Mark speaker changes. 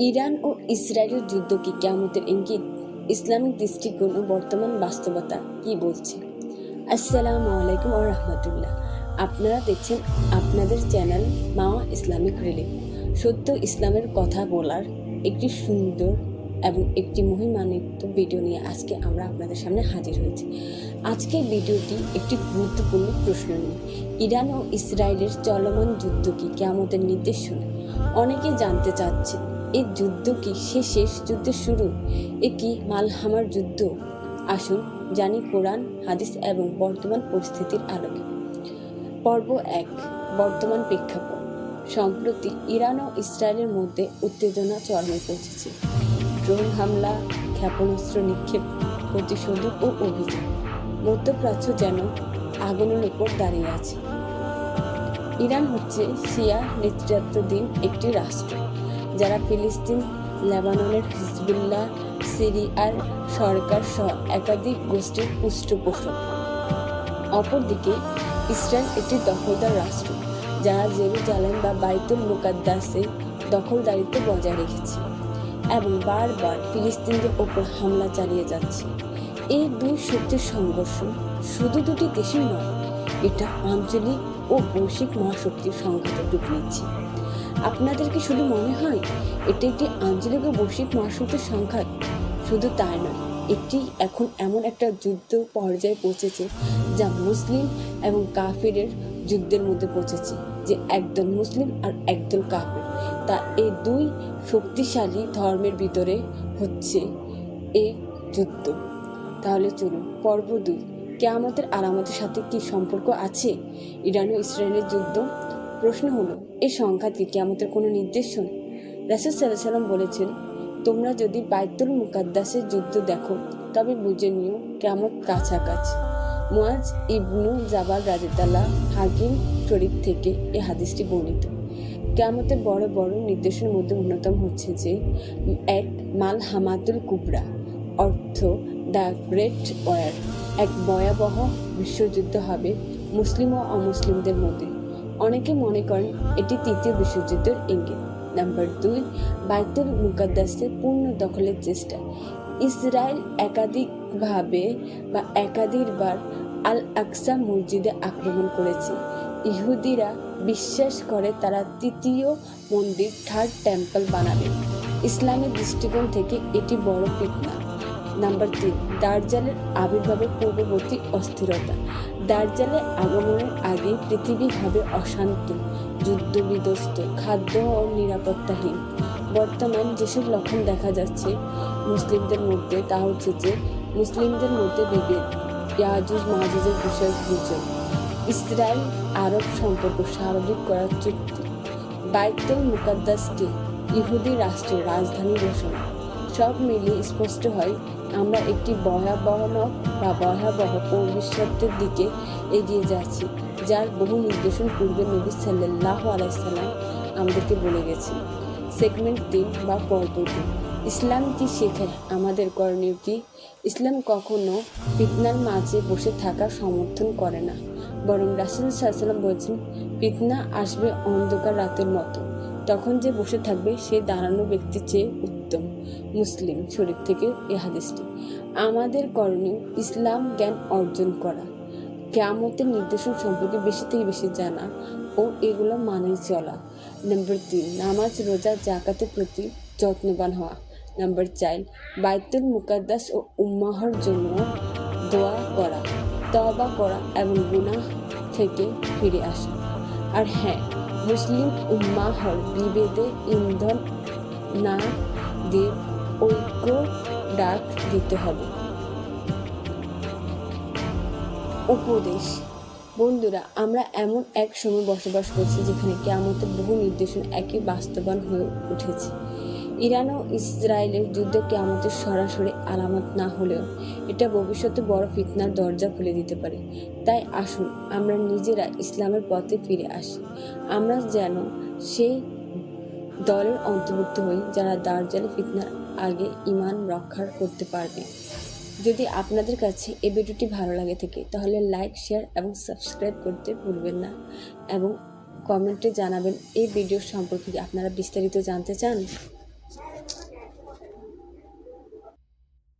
Speaker 1: Iran ও ইসরায়েলের যুদ্ধ কি কিয়ামতের ইঙ্গিত? ইসলামিক দৃষ্টিকোণ ও বর্তমান বাস্তবতা কি বলছে? আসসালামু আলাইকুম ওয়া রাহমাতুল্লাহ। আপনারা দেখছেন আপনাদের চ্যানেল মাওয়া ইসলামিক রিলিফ। সত্য ইসলামের কথা বলার একটি সুন্দর এবং একটি মহিমান্বিত ভিডিও নিয়ে আজকে আমরা আপনাদের সামনে হাজির হয়েছি। আজকের ভিডিওটি একটি গুরুত্বপূর্ণ প্রশ্ন নিয়ে। ইরান ও ইসরায়েলের চলমান যুদ্ধ কি কিয়ামতের নির্দেশনা? অনেকে জানতে চাচ্ছেন, এই যুদ্ধ কি শেষ যুদ্ধের শুরু? এ কি মালহামার যুদ্ধ? আসুন জানি কোরআন, হাদিস এবং বর্তমান পরিস্থিতির আলোকে। পর্ব 1, বর্তমান প্রেক্ষাপট। সম্প্রতি ইরান ও ইসরায়েলের মধ্যে উত্তেজনা চরমে পৌঁছেছে। ড্রোন হামলা, ক্ষেপণাস্ত্র নিক্ষেপ, প্রতিশোধ ও অভিযান। মধ্যপ্রাচ্য যেন আগুনের উপর দাঁড়িয়ে আছে। ইরান হচ্ছে শিয়া নেতৃত্বাধীন একটি রাষ্ট্র, যারা ফিলিস্তিন, লেবাননের হিজবুল্লাহ, সিরিয়ার সরকার সহ একাধিক গোষ্ঠীর পৃষ্ঠপোষক। অপরদিকে ইসরায়েল একটি দখলদার রাষ্ট্র, যারা জেরুজালেম বা বাইতুল মুকাদ্দাসে দখলদারিত্ব বজায় রেখেছে এবং বারবার ফিলিস্তিনদের ওপর হামলা চালিয়ে যাচ্ছে। এই দুই শক্তির সংঘর্ষ শুধু দুটি দেশের নয়, এটা আঞ্চলিক ও বৈশ্বিক মহাশক্তির সংঘাতে রূপ নিচ্ছে। আপনাদের কি শুধু মনে হয় এটি একটি আঞ্চলিক ও বৈশ্বিক মহাশক্তির সংঘাত? শুধু তাই নয়, এটি এখন এমন একটা যুদ্ধ পর্যায়ে পৌঁছেছে যা মুসলিম এবং কাফিরের যুদ্ধের মধ্যে পৌঁছেছে, যে একদল মুসলিম আর একদল কাফির, তা এই দুই শক্তিশালী ধর্মের ভিতরে হচ্ছে এই যুদ্ধ। তাহলে চলুন পর্ব 2, কিয়ামতের আলামতের সাথে কি সম্পর্ক আছে ইরান ও ইসরায়েলের যুদ্ধ? প্রশ্ন হলো, এই সংঘাত কি কিয়ামতের কোনো নির্দেশন? রাসূল সাল্লাল্লাহু আলাইহি ওয়াসাল্লাম বলেছেন, তোমরা যদি বাইতুল মুকাদ্দাসের যুদ্ধ দেখো তবে বুঝে নিও কিয়ামত কাছাকাছি। মুআজ ইবনু জাবাল রাদিয়াল্লাহু হাকিম শরীফ থেকে এই হাদিসটি বর্ণিত। কিয়ামতের বড় বড় নির্দেশনের মধ্যে অন্যতম হচ্ছে যে, 1, মালহামাতুল কুবরা, অর্থ দ্য গ্রেট ওয়ার। এক ভয়াবহ বিশ্বযুদ্ধ হবে মুসলিম ও অমুসলিমদের মধ্যে। অনেকে মনে করেন এটি তৃতীয় বিশ্বযুদ্ধের ইঙ্গিত। নাম্বার 2, বাইতুল মুকাদ্দাসের পূর্ণ দখলের চেষ্টা। ইসরায়েল একাধিকভাবে বা একাধিকবার আল আকসা মসজিদে আক্রমণ করেছে। ইহুদিরা বিশ্বাস করে তারা তৃতীয় মন্দির, থার্ড টেম্পল বানাবে। ইসলামের দৃষ্টিকোণ থেকে এটি বড় ফিতনা। নাম্বার 3, দাজ্জালের আবির্ভাবের পূর্ববর্তী অস্থিরতা। দাজ্জালের আগমনের আগে পৃথিবী হবে অশান্ত, যুদ্ধবিধ্বস্ত, খাদ্য ও নিরাপত্তাহীন। বর্তমান যেসব লক্ষণ দেখা যাচ্ছে মুসলিমদের মধ্যে, তা হচ্ছে যে মুসলিমদের মধ্যে বিভেদ, ইয়াজুজ মাজুজের বিষয়ে গুজব, ইসরায়েল আরব সম্পর্ক স্বাভাবিক করার চুক্তি, বাইতুল মুকাদ্দাসকে ইহুদি রাষ্ট্রের রাজধানী ঘোষণা। সব মিলিয়ে স্পষ্ট হয় আমরা একটি ভয়াবহ ভবিষ্যতের দিকে এগিয়ে যাচ্ছি, যার বহু নির্দেশন পূর্বে নবী সাল্লাল্লাহু আলাইহি সাল্লাম আমাদেরকে বলে গেছেন। সেগমেন্ট 3 বা পর্ব 2, ইসলাম কি শেখায়, আমাদের করণীয় কি? ইসলাম কখনো ফিতনার মাঝে বসে থাকার সমর্থন করে না, বরং রাসূল সাল্লাল্লাহু আলাইহি ওয়াসাল্লাম বলেছেন, ফিতনা আসবে অন্ধকার রাতের মতো, তখন যে বসে থাকবে সে দাঁড়ানো ব্যক্তির চেয়ে উত্তম। মুসলিম শরীফ থেকে এই হাদিসটি। আমাদের করণীয় ইসলাম জ্ঞান অর্জন করা, কিয়ামতের নির্দেশন সম্পর্কে বেশি থেকে বেশি জানা ও এগুলো মানে চলা। নাম্বার 3, নামাজ, রোজা, যাকাতের প্রতি যত্নবান হওয়া। নাম্বার 4, বাইতুল মুকাদ্দাস ও উম্মাহর জন্য দোয়া করা, তওবা করা এবং গুনাহ থেকে ফিরে আসা। আর হ্যাঁ, মুসলিম উম্মাহর বিভেদে ইন্ধন না দিয়ে ঐক্য ডাক দিতে হবে। উপদেশ। বন্ধুরা, আমরা এমন এক সময় বসবাস করছি যেখানে কিয়ামতের বহু নির্দেশন একই বাস্তবায়ন হয়ে উঠেছে। ইরান ও ইসরায়েলের যুদ্ধ কিয়ামতের সরাসরি আলামত না হলেও এটা ভবিষ্যতে বড় ফিতনার দরজা খুলে দিতে পারে। তাই আসুন আমরা নিজেরা ইসলামের পথে ফিরে আসি। আমরা যেন সেই দলের অন্তর্ভুক্ত হই যারা দাজ্জালের ফিতনার আগে ঈমান রক্ষা করতে পারবে। যদি আপনাদের কাছে এই ভিডিওটি ভালো লাগে থাকে তাহলে লাইক, শেয়ার এবং সাবস্ক্রাইব করতে ভুলবেন না, এবং কমেন্টে জানাবেন এই ভিডিও সম্পর্কে আপনারা বিস্তারিত জানতে চান।